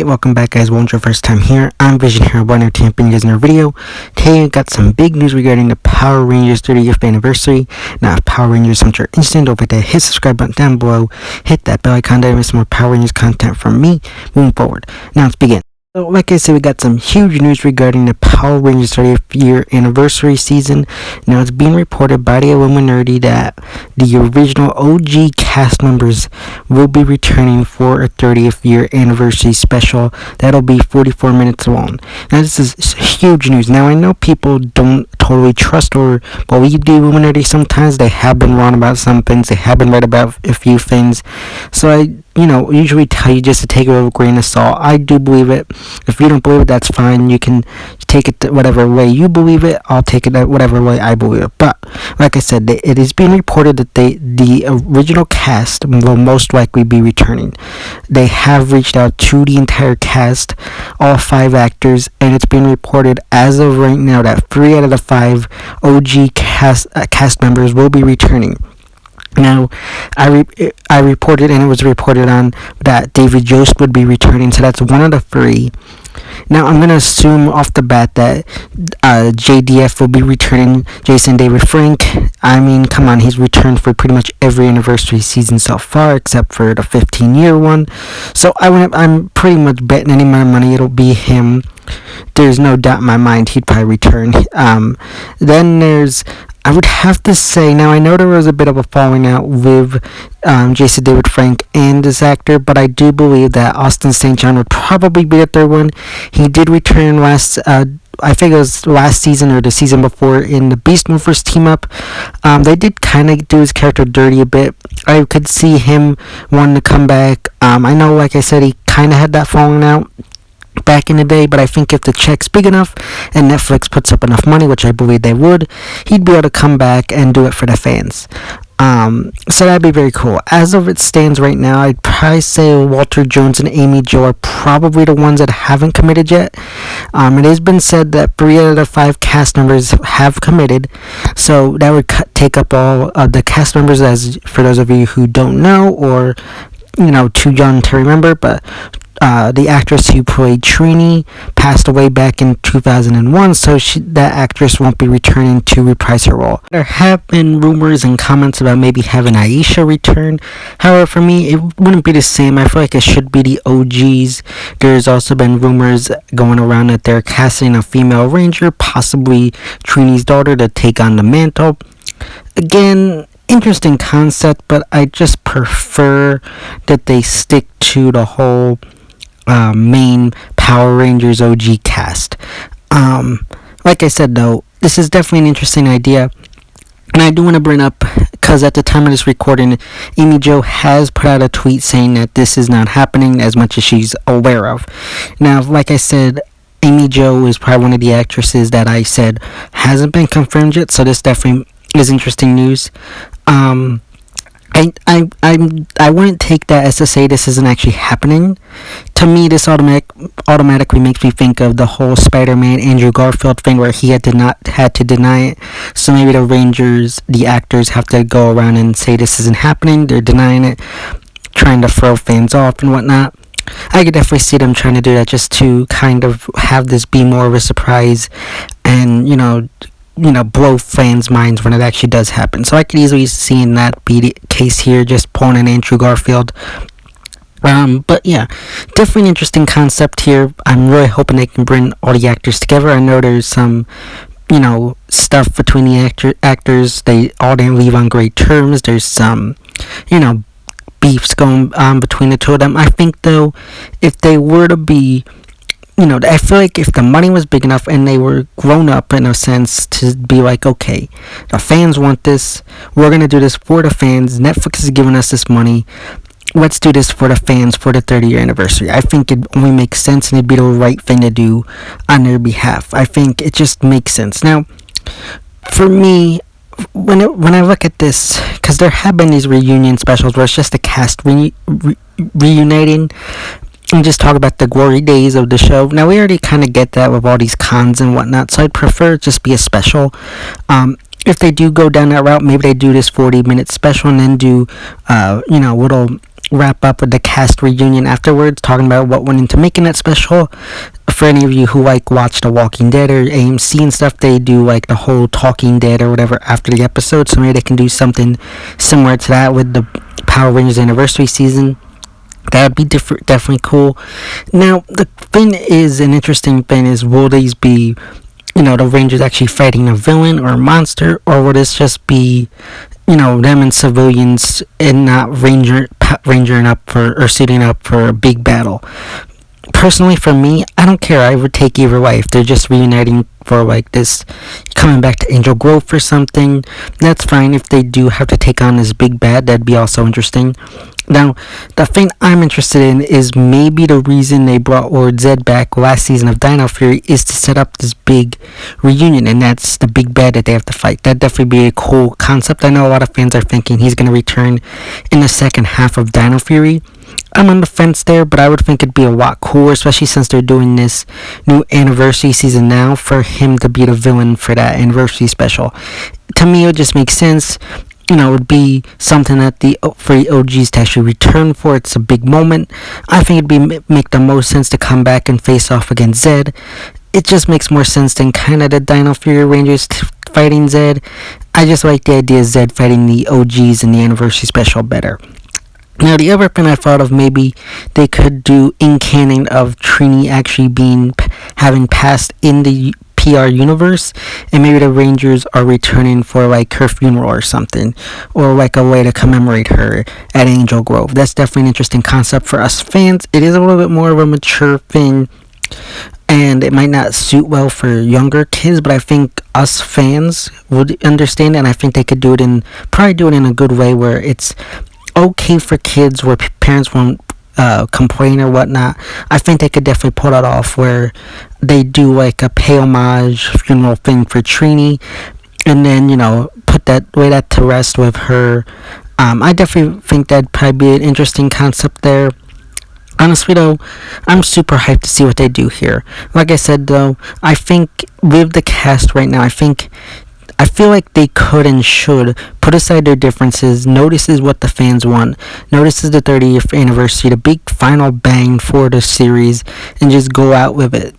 welcome back guys. Won't your first time here? I'm Vision Hero Warner Tamping you guys in our video. Today I got some big news regarding the Power Rangers 30th anniversary. Now if Power Rangers hunt your instant, don't forget to hit subscribe button down below, hit that bell icon to miss more Power Rangers content from me moving forward. Now let's begin. So like I said, we got some huge news regarding the Power Rangers 30th year anniversary season. Now it's being reported by the Illuminati that the original OG cast members will be returning for a 30th year anniversary special that'll be 44 minutes long. Now this is huge news. Now I know people don't totally trust or believe the Illuminati sometimes. They have been wrong about some things, they have been right about a few things. So I usually tell you just to take it with a grain of salt. I do believe it. If you don't believe it, that's fine. You can take it whatever way you believe it. I'll take it whatever way I believe it. But like I said, it is being reported that the original cast will most likely be returning. They have reached out to the entire cast, all 5 actors, and it's being reported as of right now that 3 out of the 5 OG cast members will be returning. Now, I reported, and it was reported on, that David Yost would be returning, so that's one of the 3. Now, I'm going to assume off the bat that JDF will be returning, Jason David Frank. I mean, come on, he's returned for pretty much every anniversary season so far, except for the 15-year one. So I'm pretty much betting any amount of money it'll be him. There's no doubt in my mind he'd probably return. Then there's, I would have to say, now I know there was a bit of a falling out with Jason David Frank and this actor, but I do believe that Austin St. John would probably be the 3rd one. He did return last, I think it was last season or the season before in the Beast Movers team up. They did kind of do his character dirty a bit. I could see him wanting to come back. I know, like I said, he kind of had that falling out back in the day, but I think if the check's big enough and Netflix puts up enough money, which I believe they would, he'd be able to come back and do it for the fans. So that'd be very cool. As of it stands right now, I'd probably say Walter Jones and Amy Jo are probably the ones that haven't committed yet. It has been said that 3 out of the 5 cast members have committed, so that would take up all of the cast members, as for those of you who don't know or too young to remember, but the actress who played Trini passed away back in 2001, so that actress won't be returning to reprise her role. There have been rumors and comments about maybe having Aisha return. However, for me, it wouldn't be the same. I feel like it should be the OGs. There's also been rumors going around that they're casting a female ranger, possibly Trini's daughter, to take on the mantle. Again, interesting concept, but I just prefer that they stick to the whole main Power Rangers OG cast. Like I said though, this is definitely an interesting idea, and I do want to bring up, because at the time of this recording, Amy Jo has put out a tweet saying that this is not happening as much as she's aware of. Now, like I said, Amy Jo is probably one of the actresses that I said hasn't been confirmed yet, so this definitely is interesting news. I wouldn't take that as to say this isn't actually happening. To me, this automatically makes me think of the whole Spider-Man Andrew Garfield thing, where he had to deny it. So maybe the Rangers, the actors, have to go around and say this isn't happening. They're denying it, trying to throw fans off and whatnot. I could definitely see them trying to do that just to kind of have this be more of a surprise and blow fans' minds when it actually does happen. So I could easily see that be the case here, just pulling in Andrew Garfield. But yeah, definitely an interesting concept here. I'm really hoping they can bring all the actors together. I know there's some, stuff between the actors. They all didn't leave on great terms. There's some, beefs going on between the two of them. I think though, if they were to be, I feel like if the money was big enough and they were grown up in a sense to be like, okay, the fans want this, we're going to do this for the fans, Netflix is giving us this money, let's do this for the fans for the 30-year anniversary. I think it only makes sense, and it'd be the right thing to do on their behalf. I think it just makes sense. Now, for me, when I look at this, because there have been these reunion specials where it's just the cast reuniting and just talk about the glory days of the show. Now, we already kind of get that with all these cons and whatnot, so I'd prefer it just be a special. If they do go down that route, maybe they do this 40-minute special and then do, little wrap up with the cast reunion afterwards, talking about what went into making it special. For any of you who like watch The Walking Dead or AMC and stuff, they do like the whole Talking Dead or whatever after the episode, so maybe they can do something similar to that with the Power Rangers anniversary season. That would be definitely cool. Now, the thing is, an interesting thing is, will these be, the Rangers actually fighting a villain or a monster, or will this just be, them and civilians and not rangering up or suiting up for a big battle? Personally, for me, I don't care. I would take either way. If they're just reuniting for like this, coming back to Angel Grove or something, that's fine. If they do have to take on this big bad, that'd be also interesting. Now, the thing I'm interested in is maybe the reason they brought Lord Zedd back last season of Dino Fury is to set up this big reunion, and that's the big bad that they have to fight. That'd definitely be a cool concept. I know a lot of fans are thinking he's going to return in the second half of Dino Fury. I'm on the fence there, but I would think it'd be a lot cooler, especially since they're doing this new anniversary season now, for him to be the villain for that anniversary special. To me, it just makes sense. It would be something that for the OGs to actually return for. It's a big moment. I think it'd make the most sense to come back and face off against Zedd. It just makes more sense than kind of the Dino Fury Rangers fighting Zedd. I just like the idea of Zedd fighting the OGs in the anniversary special better. Now, the other thing I thought of, maybe they could do in canon of Trini actually having passed in the PR universe, and maybe the Rangers are returning for like her funeral or something, or like a way to commemorate her at Angel Grove. That's definitely an interesting concept for us fans. It is a little bit more of a mature thing, and it might not suit well for younger kids, but I think us fans would understand it, and I think they could probably do it in a good way where it's okay for kids, where parents won't complain or whatnot. I think they could definitely pull that off, where they do like a pay homage funeral thing for Trini, and then put that to rest with her. I definitely think that'd probably be an interesting concept there. Honestly though, I'm super hyped to see what they do here. Like I said though, I think with the cast right now, I feel like they could and should put aside their differences. Notices what the fans want. Notices the 30th anniversary, the big final bang for the series, and just go out with it.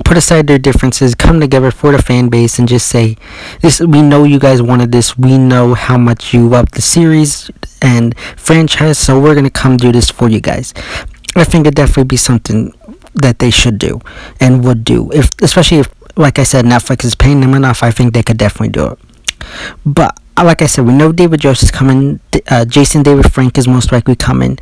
Put aside their differences, come together for the fan base, and just say, "This, we know you guys wanted this. We know how much you love the series and franchise, so we're gonna come do this for you guys." I think it'd definitely be something that they should do and would do, especially if, like I said, Netflix is paying them enough. I think they could definitely do it. But like I said, we know David Yost is coming. Jason David Frank is most likely coming.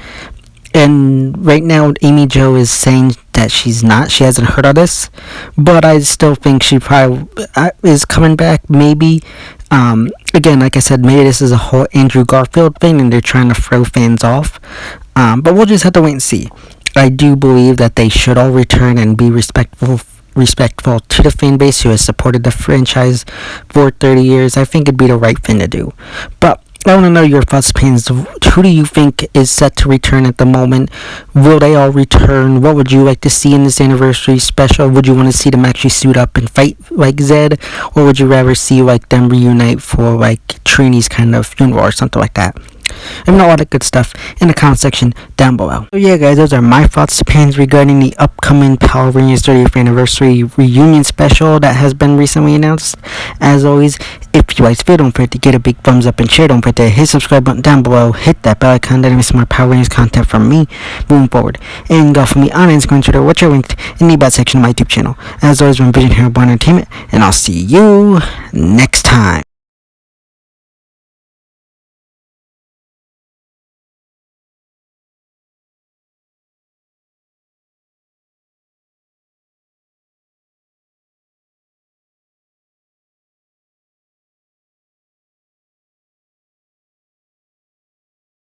And right now, Amy Jo is saying that she's not. She hasn't heard of this. But I still think she probably is coming back, maybe. Again, like I said, maybe this is a whole Andrew Garfield thing and they're trying to throw fans off. But we'll just have to wait and see. I do believe that they should all return and be respectful to the fan base who has supported the franchise for 30 years. I think it'd be the right thing to do. But I want to know your thoughts, opinions. Who do you think is set to return at the moment? Will they all return? What would you like to see in this anniversary special? Would you want to see them actually suit up and fight like Zedd? Or would you rather see like them reunite for like Trini's kind of funeral or something like that? And all that good stuff in the comment section down below. So yeah guys, those are my thoughts, opinions regarding the upcoming Power Rangers 30th anniversary reunion special that has been recently announced. As always, if you like this video, don't forget to get a big thumbs up and share. Don't forget to hit subscribe button down below, hit that bell icon to miss more Power Rangers content from me moving forward. And go for me on Instagram, Twitter, which are linked in the about section of my YouTube channel. As always, I'm Vision Hero Born Entertainment, and I'll see you next time.